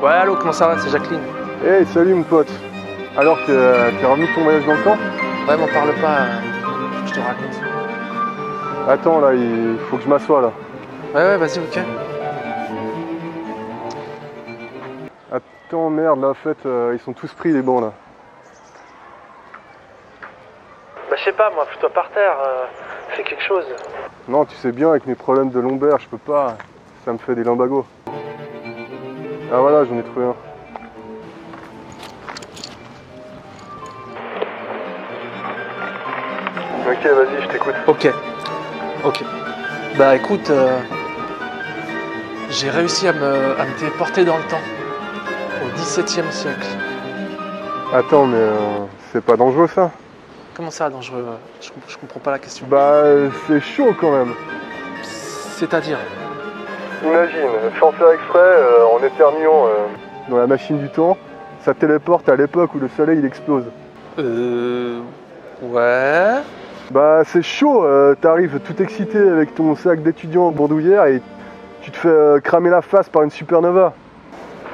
Ouais, allô, comment ça va? C'est Jacqueline. Hey, salut mon pote. Alors, t'es revenu de ton voyage dans le temps? Ouais, m'en parle pas, faut que je te raconte. Attends, là, il faut que je m'assoie, là. Ouais, vas-y, ok. Attends, merde, là, en fait, ils sont tous pris, les bancs, là. Bah, je sais pas, moi, fous-toi par terre, fais quelque chose. Non, tu sais bien, avec mes problèmes de lombaire, je peux pas. Ça me fait des lumbagos. Ah, voilà, j'en ai trouvé un. Ok, vas-y, je t'écoute. Ok. Bah, écoute, j'ai réussi à me téléporter dans le temps, au XVIIe siècle. Attends, mais c'est pas dangereux, ça? Comment ça, dangereux? Je comprends pas la question. Bah, c'est chaud, quand même. C'est-à-dire? Imagine, sans faire exprès, en éternuant dans la machine du temps, ça téléporte à l'époque où le soleil il explose. Ouais. Bah c'est chaud, t'arrives tout excité avec ton sac d'étudiant en bandoulière et tu te fais cramer la face par une supernova.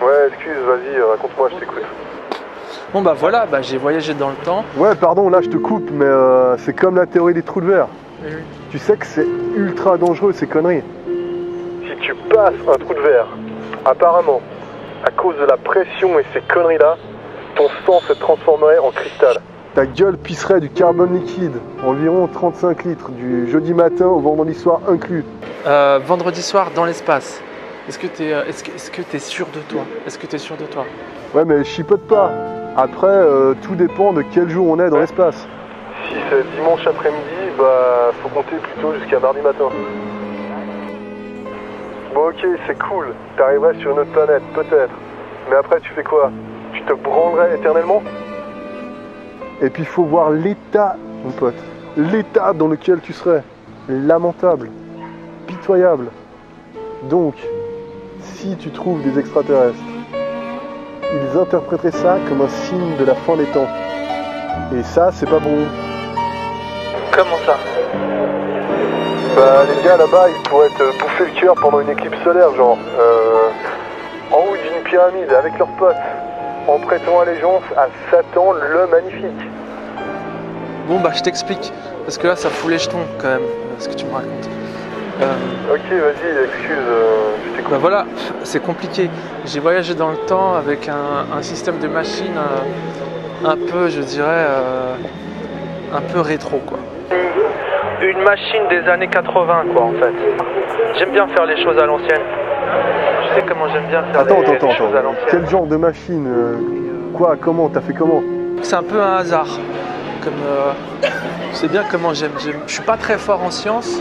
Ouais, excuse, vas-y, raconte-moi, je t'écoute. Bon bah voilà, bah, j'ai voyagé dans le temps. Ouais, pardon, là je te coupe, mais c'est comme la théorie des trous de verre. Tu sais que c'est ultra dangereux ces conneries. Si tu passes un trou de verre, apparemment, à cause de la pression et ces conneries-là, ton sang se transformerait en cristal. Ta gueule pisserait du carbone liquide, environ 35 litres, du jeudi matin au vendredi soir inclus. Vendredi soir dans l'espace. Est-ce que t'es sûr de toi? Est-ce que t'es sûr de toi? Ouais, mais chipote pas. Après, tout dépend de quel jour on est dans l'espace. Si c'est dimanche après-midi, bah faut compter plutôt jusqu'à mardi matin. Bon ok, c'est cool, t'arriverais sur une autre planète, peut-être. Mais après tu fais quoi? Tu te branlerais éternellement? Et puis il faut voir l'état, mon pote. L'état dans lequel tu serais. Lamentable. Pitoyable. Donc, si tu trouves des extraterrestres, ils interpréteraient ça comme un signe de la fin des temps. Et ça, c'est pas bon. Comment ça? Bah les gars là-bas, ils pourraient te bouffer le cœur pendant une éclipse solaire, genre en haut d'une pyramide avec leurs potes, en prêtant allégeance à Satan le Magnifique. Bon bah je t'explique, parce que là ça fout les jetons quand même, ce que tu me racontes. Ok, vas-y, excuse, je t'écoute. Bah voilà, c'est compliqué. J'ai voyagé dans le temps avec un système de machine un peu, je dirais, un peu rétro quoi. Une machine des années 80 quoi en fait. J'aime bien faire les choses à l'ancienne. Je sais comment j'aime bien faire les choses à l'ancienne. Quel genre de machine Quoi? Comment? T'as fait comment? C'est un peu un hasard. Comme, tu sais bien comment j'aime. Je suis pas très fort en sciences,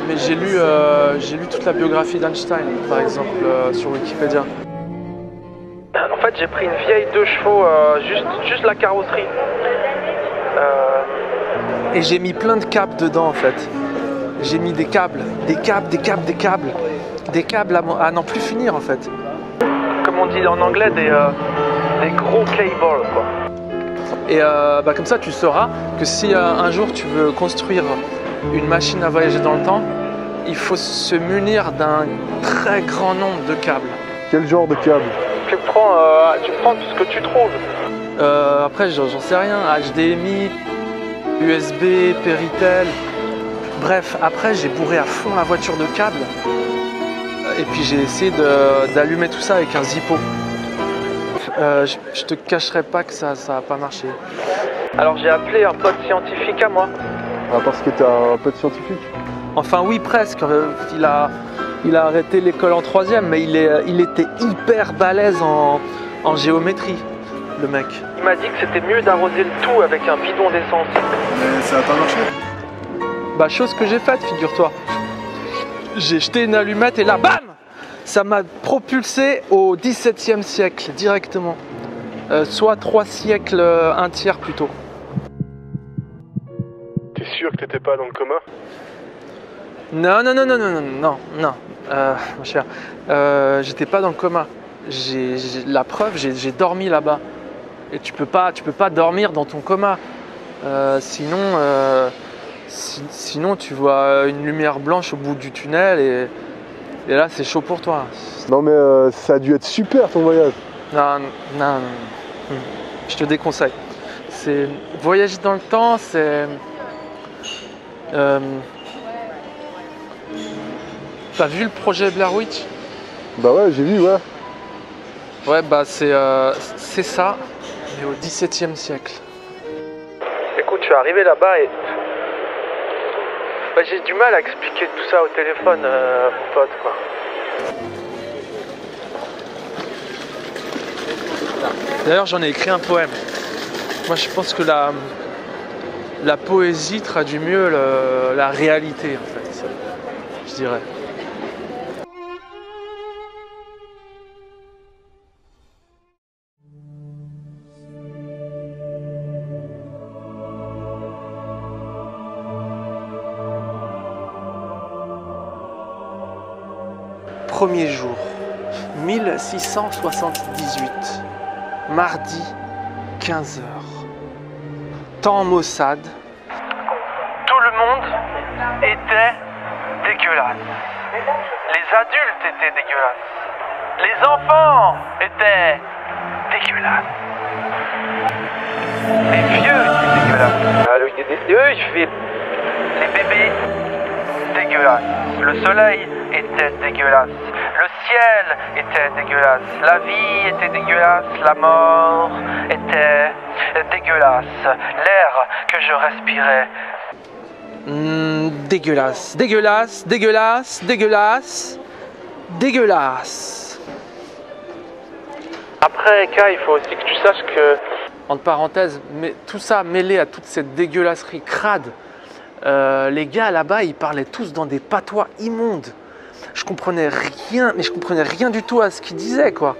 mais j'ai lu toute la biographie d'Einstein, par exemple, sur Wikipédia. En fait, j'ai pris une vieille 2 chevaux, juste la carrosserie. Et j'ai mis plein de câbles dedans, en fait. J'ai mis des câbles à n'en plus finir, en fait. Comme on dit en anglais, des gros cables, quoi. Et bah comme ça, tu sauras que si un jour tu veux construire une machine à voyager dans le temps, il faut se munir d'un très grand nombre de câbles. Quel genre de câble? Tu prends tout ce que tu trouves. Après, j'en sais rien. HDMI, USB, Péritel. Bref, après, j'ai bourré à fond la voiture de câbles. Et puis j'ai essayé d'allumer tout ça avec un Zippo. Je te cacherai pas que ça a pas marché. Alors j'ai appelé un pote scientifique à moi. Ah, parce que t'as un pote scientifique? Enfin oui, presque. Il a arrêté l'école en 3e, mais il était hyper balèze en géométrie, le mec. Il m'a dit que c'était mieux d'arroser le tout avec un bidon d'essence. Mais ça a pas marché? Bah chose que j'ai faite, figure-toi. J'ai jeté une allumette et là, bam! Ça m'a propulsé au XVIIe siècle directement, soit 3 siècles, un tiers plutôt. T'es sûr que t'étais pas dans le coma? Non, mon cher, j'étais pas dans le coma. La preuve, j'ai dormi là-bas. Et tu peux pas dormir dans ton coma. Sinon tu vois une lumière blanche au bout du tunnel et là c'est chaud pour toi. Non mais ça a dû être super ton voyage. Non, non, je te déconseille. C'est voyager dans le temps, c'est t'as vu le projet Blair Witch? Bah ouais, j'ai vu, ouais. Ouais, bah c'est ça, mais au XVIIe siècle. Écoute, je suis arrivé là-bas et bah, j'ai du mal à expliquer tout ça au téléphone, mon pote, quoi. D'ailleurs, j'en ai écrit un poème. Moi, je pense que la poésie traduit mieux la réalité, en fait, je dirais. Premier jour, 1678, mardi, 15h. Temps maussade. Tout le monde était dégueulasse. Les adultes étaient dégueulasses. Les enfants étaient dégueulasses. Les vieux étaient dégueulasses. Les bébés dégueulasses. Le soleil était dégueulasse. Le ciel était dégueulasse. La vie était dégueulasse. La mort était dégueulasse. L'air que je respirais. Dégueulasse. Dégueulasse. Dégueulasse. Dégueulasse. Dégueulasse. Après, Kai, il faut aussi que tu saches que, entre parenthèses, mais tout ça mêlé à toute cette dégueulasserie crade, les gars là-bas, ils parlaient tous dans des patois immondes. Je comprenais rien, mais je comprenais rien du tout à ce qu'ils disaient, quoi.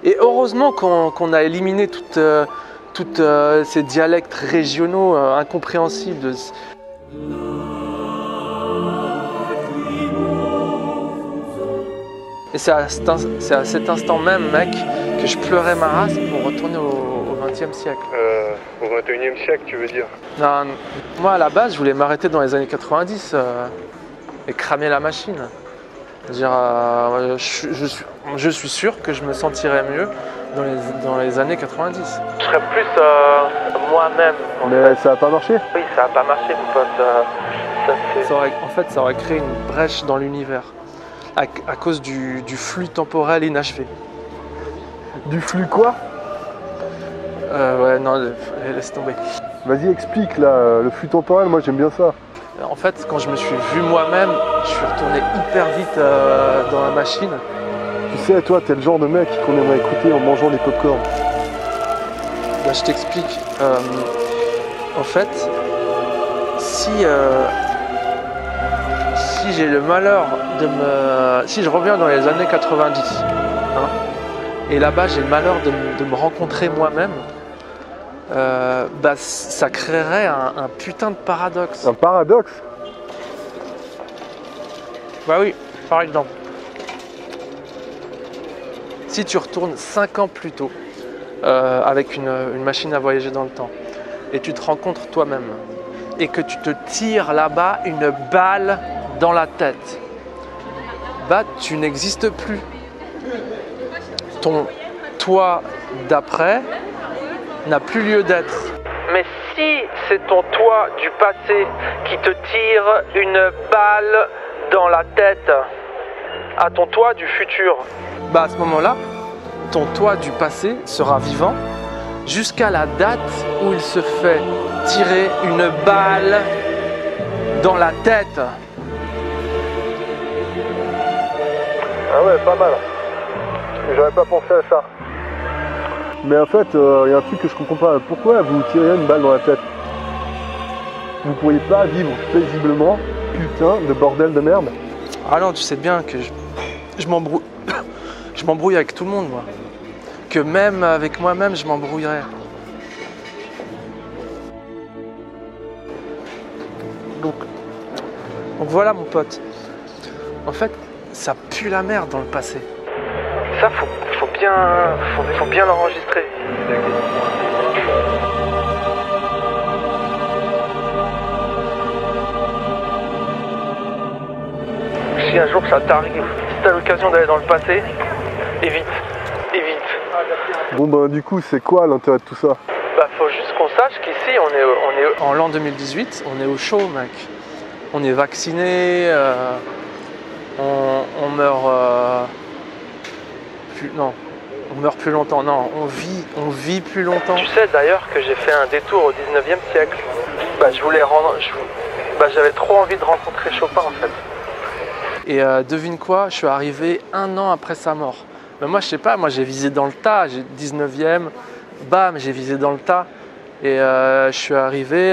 Et heureusement qu'on a éliminé toutes ces dialectes régionaux incompréhensibles. Et c'est à cet instant même, mec, que je pleurais ma race pour retourner au XXe siècle. Au XXIe siècle, tu veux dire? Non, moi à la base, je voulais m'arrêter dans les années 90 et cramer la machine. Dire, je suis sûr que je me sentirais mieux dans les années 90. Je serais plus moi-même. Mais ça n'a pas marché? Oui, ça n'a pas marché, mon pote. En fait, ça aurait créé une brèche dans l'univers à cause du flux temporel inachevé. Du flux quoi? Ouais, non, laisse tomber. Vas-y, explique là, le flux temporel, moi j'aime bien ça. En fait, quand je me suis vu moi-même, je suis retourné hyper vite dans la machine. Tu sais, toi, t'es le genre de mec qu'on aimerait écouter en mangeant des pop-corn. Bah, je t'explique. En fait, si j'ai le malheur si je reviens dans les années 90, hein, et là-bas j'ai le malheur de me rencontrer moi-même, bah, ça créerait un putain de paradoxe. Un paradoxe? Bah oui, par exemple. Si tu retournes 5 ans plus tôt avec une machine à voyager dans le temps et tu te rencontres toi-même et que tu te tires là-bas une balle dans la tête, bah tu n'existes plus. Ton toi d'après n'a plus lieu d'être. Mais si c'est ton toi du passé qui te tire une balle dans la tête à ton toi du futur, bah à ce moment-là, ton toi du passé sera vivant jusqu'à la date où il se fait tirer une balle dans la tête. Ah ouais, pas mal. J'aurais pas pensé à ça. Mais en fait, il y a un truc que je comprends pas. Pourquoi vous tirez une balle dans la tête? Vous pourriez pas vivre paisiblement, putain de bordel de merde? Ah non, tu sais bien que je m'embrouille. Je m'embrouille avec tout le monde, moi. Que même avec moi-même, je m'embrouillerais. Donc voilà, mon pote. En fait, ça pue la merde dans le passé. Ça, faut bien l'enregistrer. Si un jour ça t'arrive, si t'as l'occasion d'aller dans le passé, évite. Bon ben du coup, c'est quoi l'intérêt de tout ça? Bah faut juste qu'on sache qu'ici on est en l'an 2018, on est au chaud mec. On est vacciné, on meurt on meurt plus longtemps, non, on vit plus longtemps. Tu sais d'ailleurs que j'ai fait un détour au 19e siècle. Bah j'avais trop envie de rencontrer Chopin en fait. Et devine quoi, je suis arrivé 1 an après sa mort. Mais moi je sais pas, moi j'ai visé dans le tas, j'ai 19e, bam, j'ai visé dans le tas. Et je suis arrivé,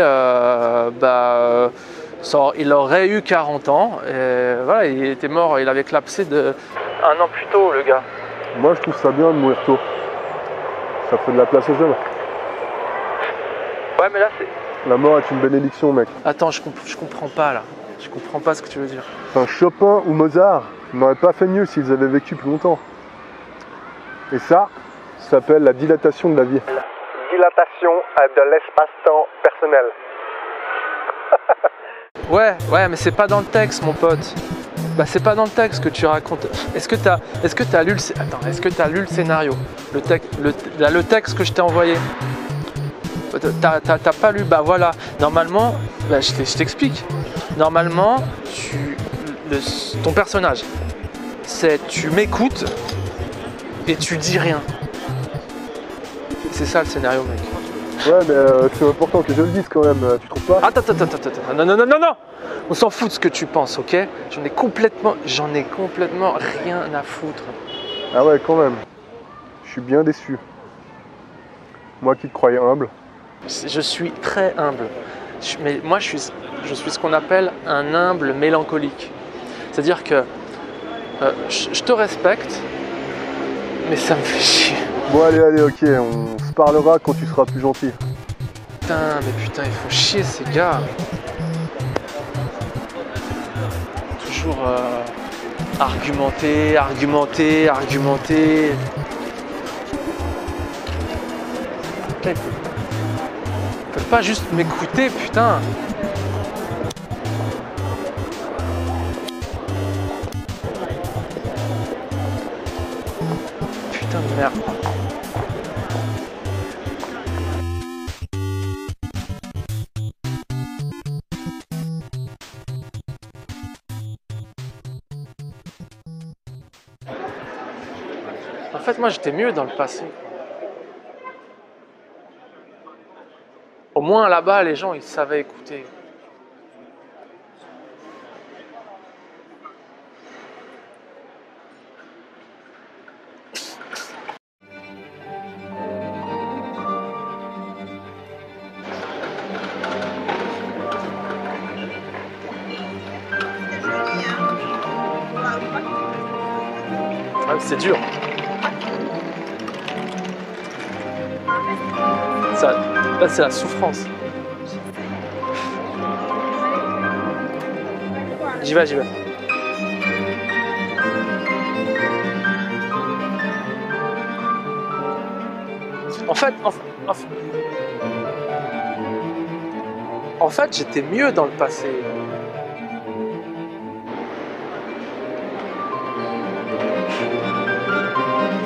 il aurait eu 40 ans, et voilà, il était mort, il avait clapsé de 1 an plus tôt le gars. Moi je trouve ça bien de mourir tôt. Ça fait de la place aux jeunes. Ouais mais là c'est... La mort est une bénédiction mec. Attends, je comprends pas là. Je comprends pas ce que tu veux dire. Enfin, Chopin ou Mozart n'auraient pas fait mieux s'ils avaient vécu plus longtemps. Et ça s'appelle la dilatation de la vie. Dilatation de l'espace-temps personnel. Ouais, mais c'est pas dans le texte, mon pote. Bah, c'est pas dans le texte que tu racontes. Est-ce que t'as lu le scénario, le texte que je t'ai envoyé? T'as pas lu? Bah voilà. Normalement, bah, je t'explique. Normalement, ton personnage, c'est tu m'écoutes et tu dis rien. C'est ça le scénario, mec. Ouais, mais c'est important que je le dise quand même, tu trouves pas? Attends, non. On s'en fout de ce que tu penses, ok? J'en ai complètement rien à foutre. Ah ouais, quand même. Je suis bien déçu. Moi qui te croyais humble. Je suis très humble. Mais moi, je suis ce qu'on appelle un humble mélancolique. C'est-à-dire que je te respecte, mais ça me fait chier. Bon, allez, ok, on se parlera quand tu seras plus gentil. Putain, il faut chier ces gars. Toujours argumenter. Putain, ils peuvent pas juste m'écouter, putain. Putain de merde. En fait, moi, j'étais mieux dans le passé. Au moins, là-bas, les gens, ils savaient écouter. Ah, c'est dur. Ça, là, c'est la souffrance. J'y vais. En fait, j'étais mieux dans le passé.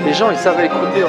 Les gens, ils savaient écouter.